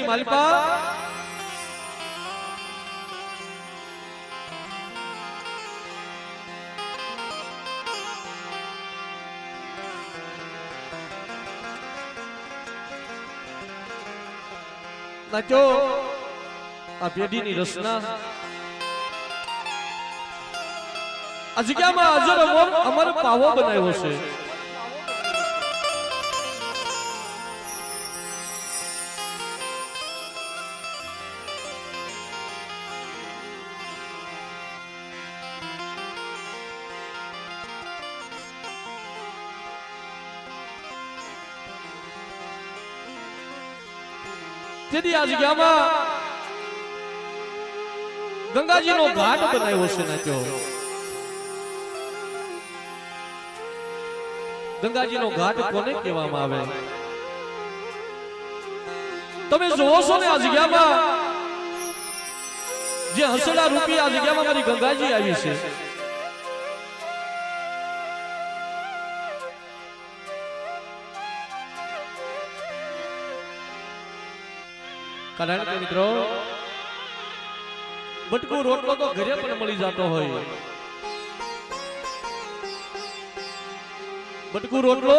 માલપા નાચો આ પેઢીની રચના આ જગ્યામાં અજર અમર પાવો બનાવ્યો છે. તેથી આ જગ્યામાં ગંગાજીનો ઘાટ બનાવ્યો છે. નાચો ગંગાજીનો ઘાટ કોને કહેવામાં આવે? તમે જોવો છો ને આ જગ્યામાં જે હસડા રૂપી આ જગ્યામાં મારી ગંગાજી આવી છે. કારણ કે મિત્રો બટકુ રોટલો તો ઘરે પણ મળી જતો હોય. બટકુ રોટલો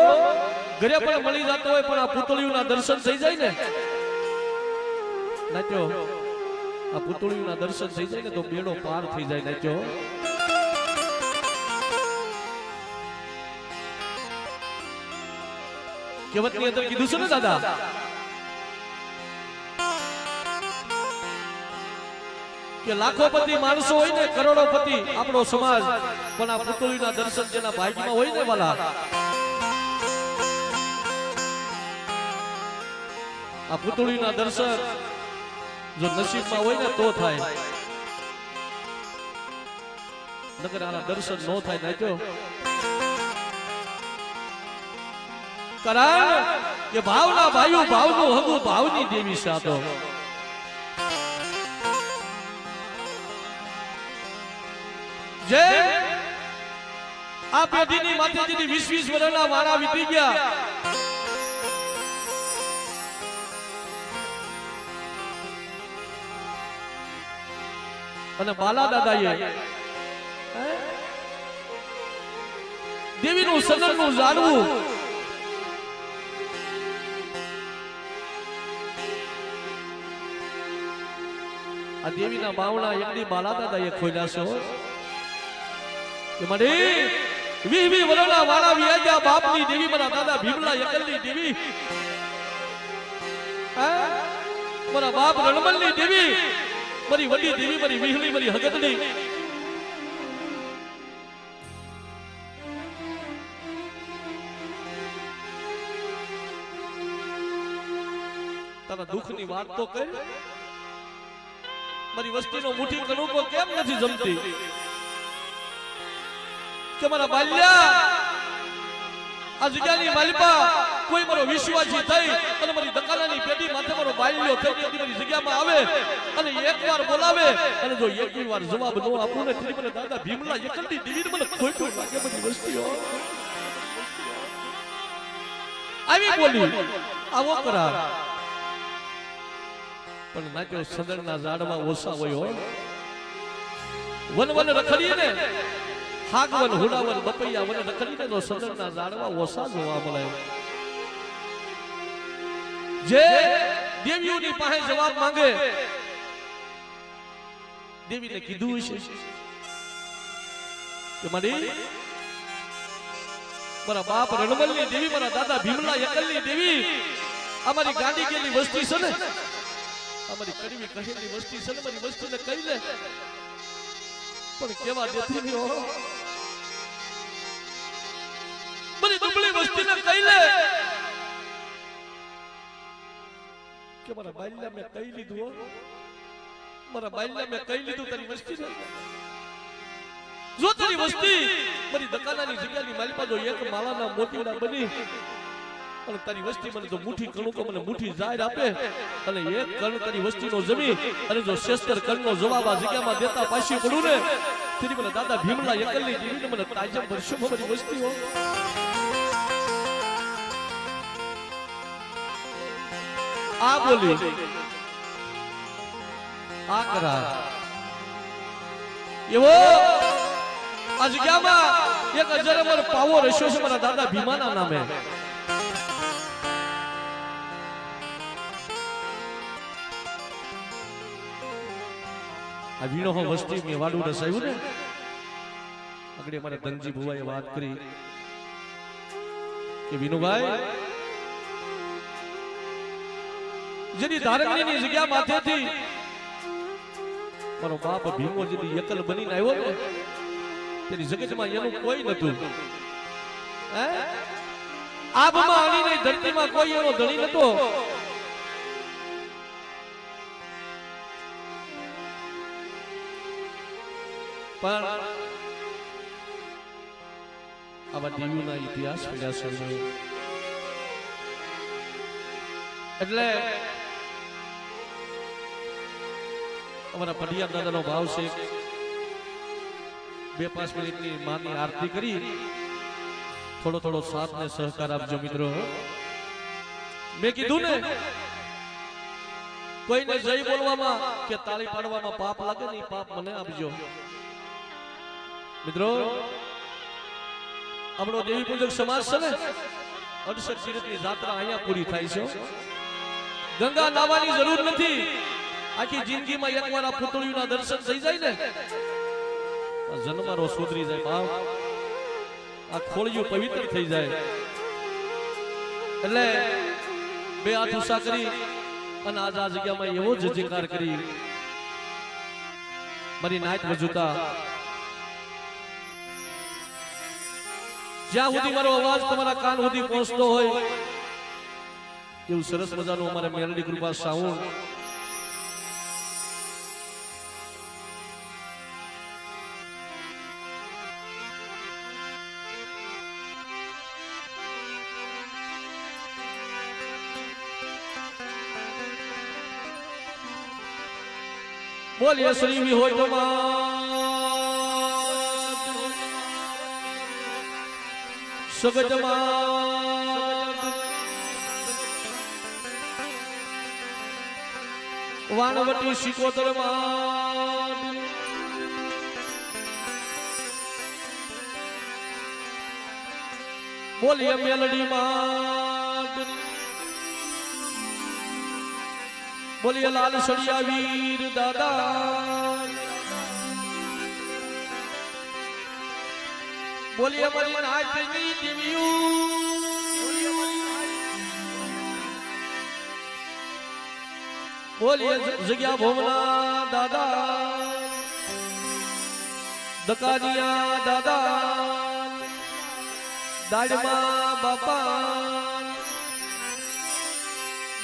ઘરે પણ મળી જતો હોય, પણ આ પુતળીઓના દર્શન થઈ જાય ને નાચો, આ પુતળીઓના દર્શન થઈ જાય ને તો બેડો પાર થઈ જાય. નાચો કહેવતની અંદર કીધું છે ને દાદા, કે લાખોપતિ માણસો હોય ને કરોડોપતિ આપણો સમાજ, પણ આ પુતળીના દર્શન જેના ભાગ્યમાં હોય ને વાલા, આ પુતળીના દર્શન જો નસીબમાં હોય ને તો થાય, નકર આના દર્શન ન થાય. નાચો કારણ કે ભાવના ભાઈઓ ભાવનું હગું ભાવની દેવી સાતો. જે આ પેઢીની માથેજીની 20-20 વર્ષના વાળા વીતી ગયા, અને બાલા દાદાએ દેવીનું સદનનું જાણવું, આ દેવીના બાવણા એકડી બાલા દાદાએ ખોલ્યા છે. મળી 20 વર્ષના વાળા વ્યાજ્યા બાપની દેવી મારા દાદા ભીમલા એકલની દેવી, મારા બાપ રણમલની દેવી, મારી વડી દેવી, મારી વિહળી, મારી હગતની, તારા દુઃખની વાત તો કર. મારી વસ્તીનો મુઠ્ઠી કણુકો કેમ નથી જમતી? કે મારા બાલ્યા આ જગ્યાની માલિપા કોઈ મારો વિશ્વાસી થઈ અને મારી દકાનાની પેઢી માથે મારો બાલ્યો થઈ મારી જગ્યામાં આવે અને એકવાર બોલાવે, અને જો એકવાર જવાબ ન આપું ને તેથી મને દાદા ભીમલા એકલની દેવીને મને ખોટું લાગે. બધી વસ્તીઓ આવી બોલી, આવો કરાર, પણ નાચો સદનના ઝાડમાં ઓછા હોય. વન વન રખડીએ ને, હાગવન હુડાવન બપૈયા વન રખડીને તો સદનના ઝાડવા ઓછા જોવા મળે. જે દેવીઓની પાસે જવાબ માંગે, દેવીને કીધું છે કે મારી મારા બાપ રણમલની દેવી, મારા દાદા ભીમલા એકલની દેવી, અમારી ગાંડી ગયેલી વસ્તી છે ને, અમારી કડવી કહેલી વસ્તી છે ને, મારી વસ્તીને કહી લે, પણ કેવા દેતી નહીં હો. મારી દુબળી વસ્તીને કહી લે કે મારા બાલ્યા મેં કહી લીધું હો, મારા બાલ્યા મેં કહી લીધું તારી વસ્તીને. જો તારી વસ્તી મારી દકાનાની જગ્યાની માલિપા જો એક માળાના મોતીડા બની અને તારી વસ્તી મને જો મુઠ્ઠી કણુકો મને મુઠ્ઠી જાહેર આપે અને એક કણ તારી વસ્તીનો જમી અને જો શેસ્તર કણનો જવાબ આ જગ્યામાં દેતા પાછી પડું ને, તેથી મને દાદા ભીમલા એકલની દેવીને મને તાજમ વર્ષોમાં મારી વસ્તી હો. આ બોલી આ કરા એવો આ જગ્યામાં એક અજરમર પાવો રસ્યો છે મારા દાદા ભીમાના નામે. આ વીણો વસ્તી મેં વાડું રસાયું ને આગળ મારા ધનજી ભુવાએ વાત કરી કે વિનુભાઈ જેની ધારણીની જગ્યા માથેથી મારો બાપ ભીમો જેની એકલ બનીને આવ્યો ને તેની જગતમાં એનું કોઈ નતું. આબમાં અણીની ધરતીમાં કોઈ એનો ધણી નતો. પણ આવા દેવીઓના ઇતિહાસ પડ્યા છે એટલે અમારા પઢિયા દાદાનો ભાવ છે 2-5 મિનિટની માની આરતી કરી થોડો સાથ ને સહકાર આપજો મિત્રો. મેં કીધું ને કોઈને જય બોલવામાં કે તાળી પાડવામાં પાપ લાગે ને પાપ મને આપજો મિત્રો. આપણો દેવી પૂજક સમાજ છે ને 68 તીર્થની યાત્રા અહીંયા પૂરી થાય છે. ગંગા નાવાની જરૂર નથી. આખી જિંદગીમાં એકવાર આ પુતળીઓના દર્શન થઈ જાય ને જન્મારો સુધરી જાય બાપ. આ ખોળિયું પવિત્ર થઈ જાય. એટલે 2 હાથ ઊંચા કરી અને આજ આ જગ્યામાં એવો જયકાર કરી મારી નાત વજુતા જ્યાં સુધી મારો અવાજ તમારા કાન સુધી પહોંચતો હોય એવું સરસ મજાનું અમારા મેલડી કૃપા સાઉન્ડ બોલીએ શ્રી વિહોયમાં સગજમાં વાણવટી શિકોતરમાં બોલીએ મેલડીમાં બોલીએ લાલ સળિયા વીર દાદા બોલીએ મારી નાચની દેવીઓ બોલીએ જગ્યા ભોમના દાદા દકાનિયા દાદા દાડમાં બાપા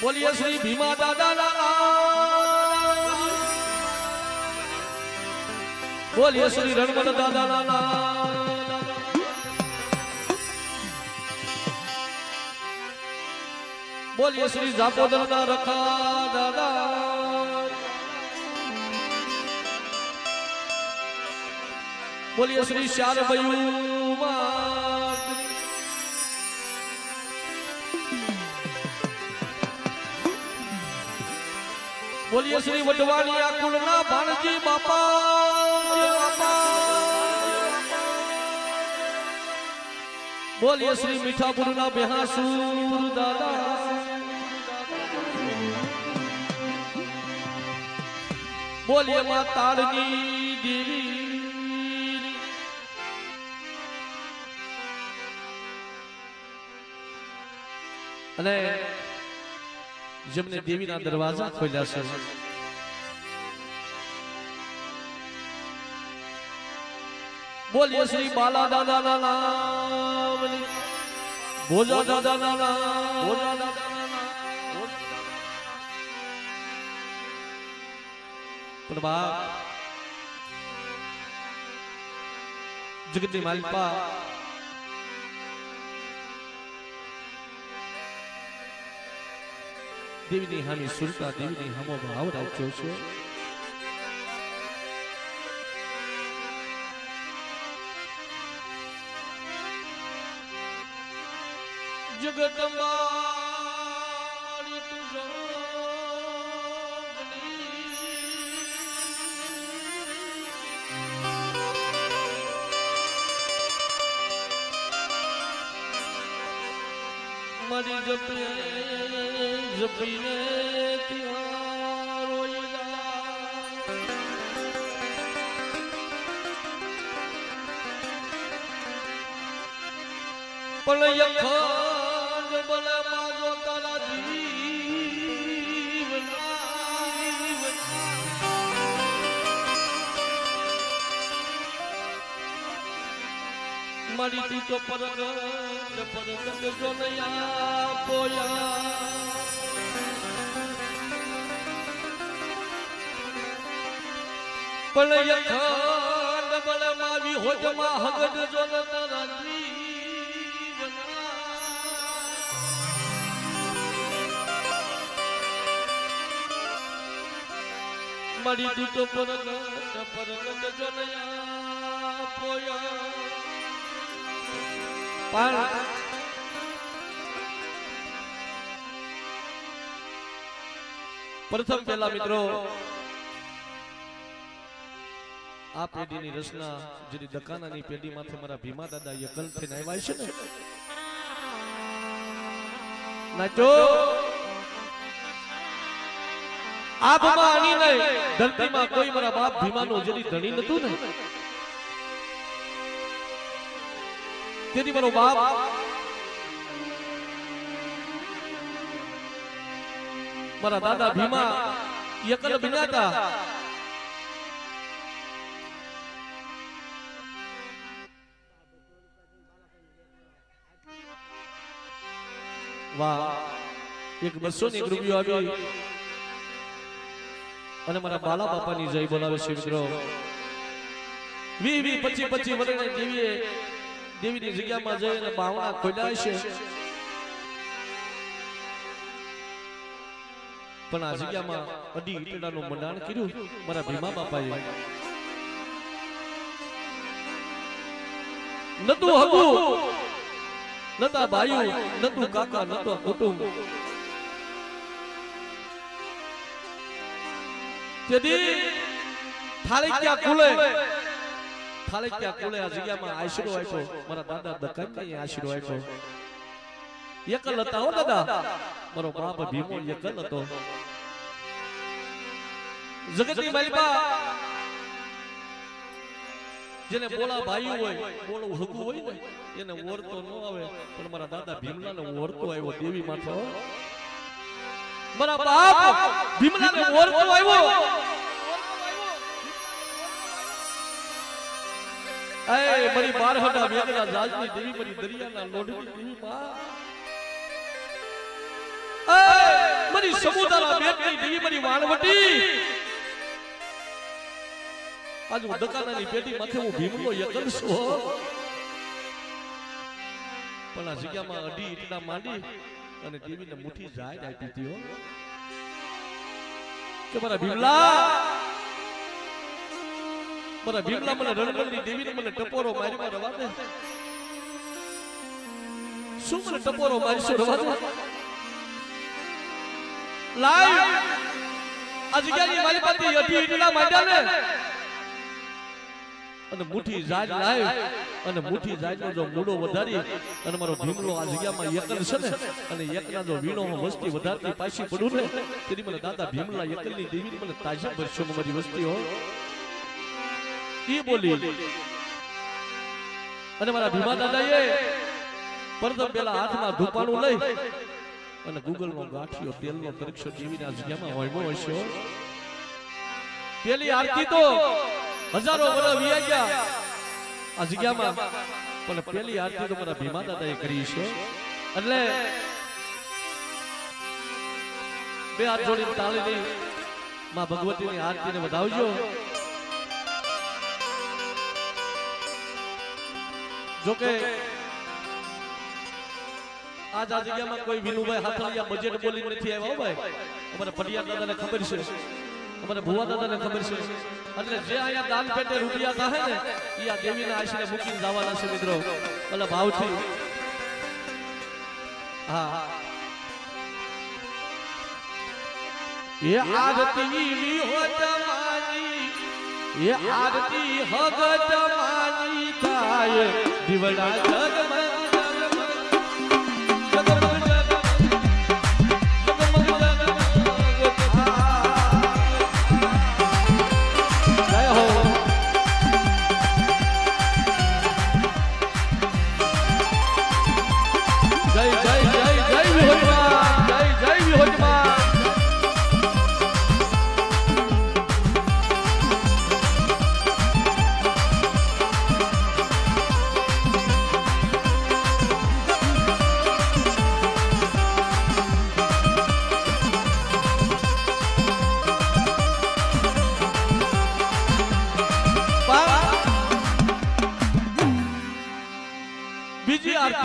બોલીએ શ્રી ભીમા દાદા બોલીએ શ્રી રણમલ દાદા બોલીએ શ્રી જાપોદર ના રખા દાદા બોલીએ શ્રી શ્યાર ભયું બોલીએ શ્રી વડવાણી આકુળના ભાણજી બાપા બોલીએ શ્રી મીઠાપુરના બેહાસુર દાદા બોલીએ માં તાળની દેવી અને જેમને દેવીના દરવાજા ખોલ્યા છે બોલીએ શ્રી બાલા દાદા ના નામ ભોજા દાદા ના નામ ભોજા દાદા ના નામ પણ બાપ જગતની માલિકા દેવીની હામી સુરતા દેવીની હામો ભાવ રાખ્યો છે. જગદંબા મારી જપીને ત્યાં રોઈલા પણ અખંડ બલે માજો તારા મારી તું તો પરગટ જો નયા પોયા પણ અખંડ બલે માવી હોજમાં હગડ જો તારા મારી તું તો પરગટ જો નયા પોયા પ્રથમ પહેલા મિત્રો આ પેઢીની રચના જેની દકાનાની પેઢીમાંથી મારા ભીમા દાદા યકલ થઈને આવ્યા છે ને નાચો આબમાં આની નહીં ધરતીમાં કોઈ મારા બાપ ભીમાનો જેની ધણી નતું ને તેથી મારો બાપ મારા દાદા ભીમા એકલ બિનાતા વાહ એક 200 ની રૂપિયો આવી અને મારા બાલા બાપાની જય બોલાવે છે મિત્રો 20-25 વર્ષની દેવીએ દેવીની જગ્યામાં જઈને બાવણા ખોલ્યા છે પણ આ જગ્યામાં અડી ઈટડાનું મંડાણ કર્યું મારા ભીમા બાપાએ નતું હગું નતા ભાઈ નતું કાકા નતો કુટુંબ તેથી થાળી ક્યાં ખુલે આ જગ્યામાં આશરો આપ્યો મારા દાદા દકાનને આશરો આપ્યો એકલ હતા હો દાદા મારો બાપ ભીમો એકલ હતો જગતની માલિકા જેને બોલા ભાઈ હોય બોલું હગું હોય ને એને ઓરતો ન આવે પણ મારા દાદા ભીમલાને ઓરતો આવ્યો દેવી માથે મારા બાપ ભીમલાને ઓરતો આવ્યો એ મારી બારહટા મેઘના જાજની દેવી મારી દરિયાના લોઢની દેવી માં એ મારી સમુદ્રના બેટની દેવી મારી વાણવટી આજ હું દકાનાની પેટી માથે હું ભીમનો યકલ છું પણ આ જગ્યામાં અડી ઈટડા માંડી અને દેવીને મુઠ્ઠી જાય આપી હતી હો કે મારા ભીમલા મને રણગણની દેવીને મને ટપોરો મારી રવા દે શું મને ટપોરો મારીશો રવા દે લાય આ જગ્યાની મારી પાસે અડી ઈટડા માંડ્યા ને અને મુઠ્ઠી જાજ લાય અને મુઠ્ઠી જાજનો જો મૂડો વધારી અને મારો ભીમલો આ જગ્યામાં એકલ છે ને અને એકના જો વીણો વસ્તી વધારતી પાછી પડું ને તેની મને દાદા ભીમલા એકલની દેવીની મને તાજા વર્ષો મારી વસ્તી હો ઈ બોલી અને મારા ભીમા દાદાએ પરદમ પેલા હાથમાં ધૂપાણું લઈ અને ગૂગલનો ગાંઠિયો તેલનો પરીક્ષો દેવીના જગ્યામાં હોયમો હશે પેલી આરતી તો હજારો વર્ષ વીયા ગયા આ જગ્યામાં પણ પેલી આરતી તો મારા ભીમા દાદાએ કરી છે એટલે બે હાથ જોડીને તાળીની માં ભગવતીની આરતીને વધાવજો જોકે આજ આ જગ્યામાં કોઈ વિનુભાઈ હાથળિયા બજેટ બોલી નથી આવ્યા ભાઈ અમારા પડિયા દાદાને ખબર છે અમારા ભુવા દાદાને ખબર છે એટલે જે અહીંયા દાન પેટે રૂપિયા થાય ને એ આ દેવીના આશરે મૂકીને જવાના છે મિત્રો એટલે ભાવથી હા એ આરતી વિહોત માની એ આરતી હગત માની થાય દીવડા જગમગ જગમગ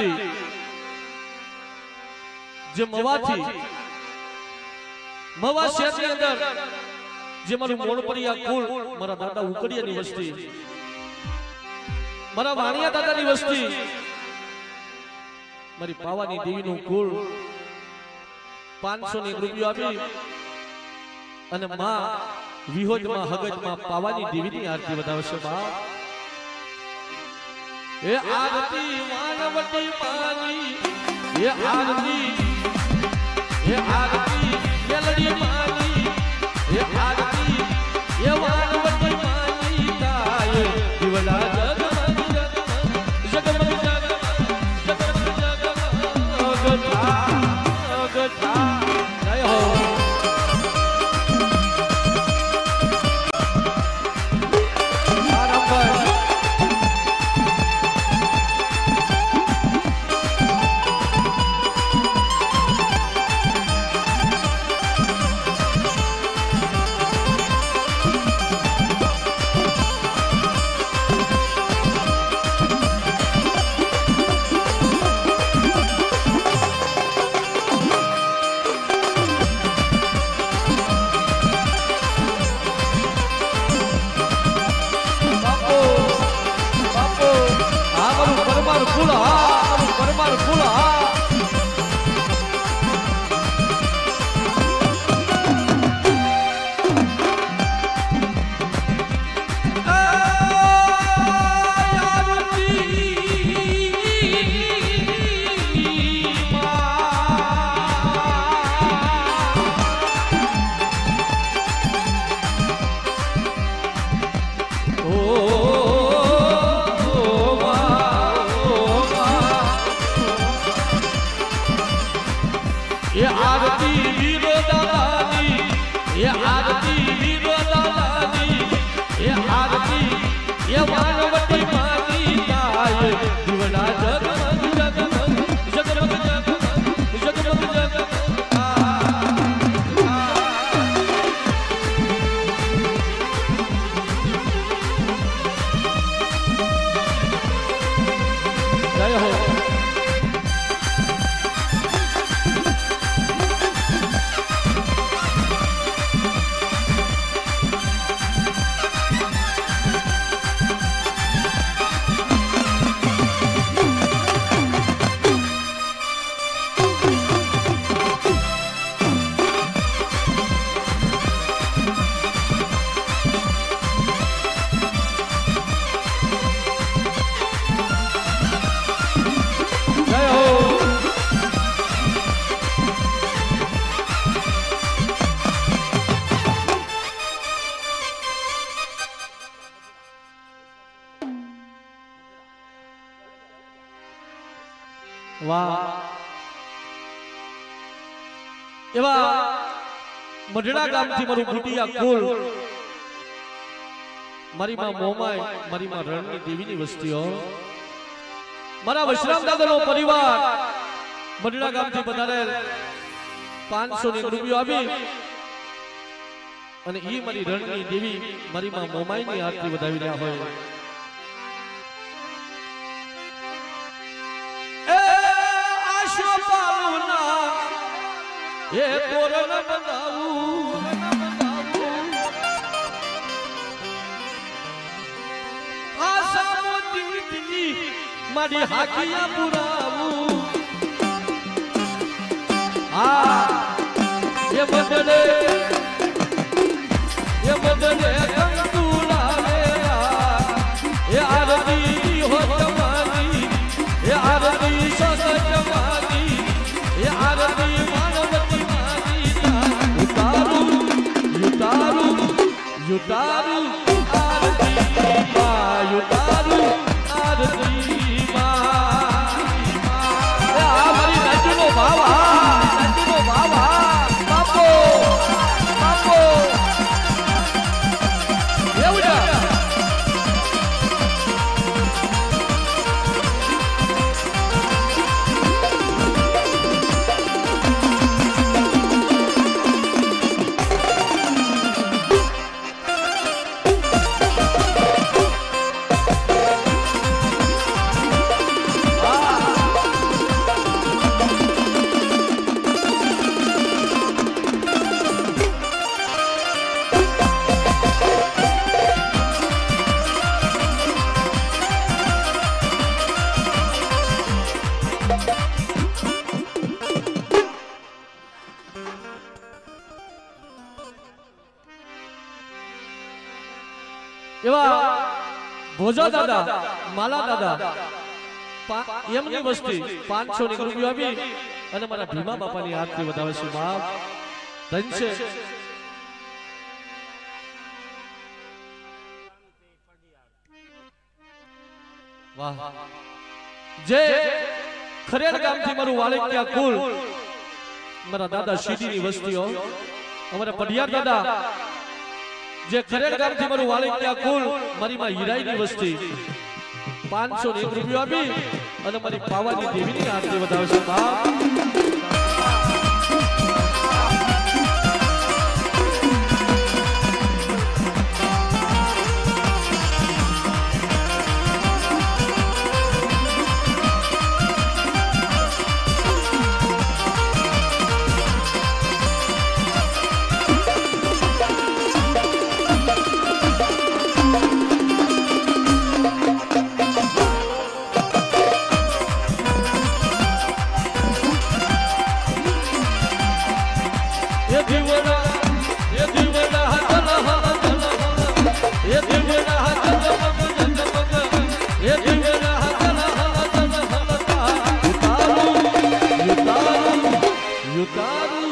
ગામથી જે મવાથી મવા શહેરની અંદર જે મારું મોણપરિયા કુળ મારા દાદા ઉકડિયાની વસ્તી મારા વાણિયા દાદાની વસ્તી મારી પાવાની દેવીનું કુળ 500 ની રૂપિયો આપી અને માં વિહોજમાં હગજમાં પાવાની દેવીની આરતી વધાવશે બાપ એ આરતી માનવતી માની એ આરતી મેલડી માની એ આરતી એ માનવતી માની ગાય દીવડા એવા મઢડા ગામથી મારું ગુટિયા કુલ મારી માં મોમાય મારી માં રણની દેવીની વસ્તીઓ મારા વશરામ દાદાનો પરિવાર મઢડા ગામથી પધારેલ 500 ની રૂપિયો આપી અને ઈ મારી રણની દેવી મારી માં મોમાયની આરતી વધાવી રહ્યા હોય એ તોરણ બનાવું આશા મોતી મારી હાકિયા પુરાવું આ એ બદલે કંતુલા એ આરતી હો તમારી એ આરતી સત તમારી એ આરતી યુતારું આરતી માં યુતારું આરતી માં આ મારી નાચનો ભાવ બાપો એવું છે એવા ભોજા દાદા માલા દાદા એમની વસ્તી 500 રૂપિયા આપી અને મારા ભીમા બાપાની આરતી વધાવે છે બાપ ધન છે વાહ જે ખરેડ ગામથી મારું વાળિયા કુલ મારા દાદા સીડીની વસ્તીઓ અમારા પડિયાર દાદા જે ખરેડ ગામથી મારું વાળિયા કુલ મારી માં હીરાઈની વસ્તી 501 રૂપિયા આપી અને મારી પાવાની દેવીની આરતી વધાવશે બાપ You got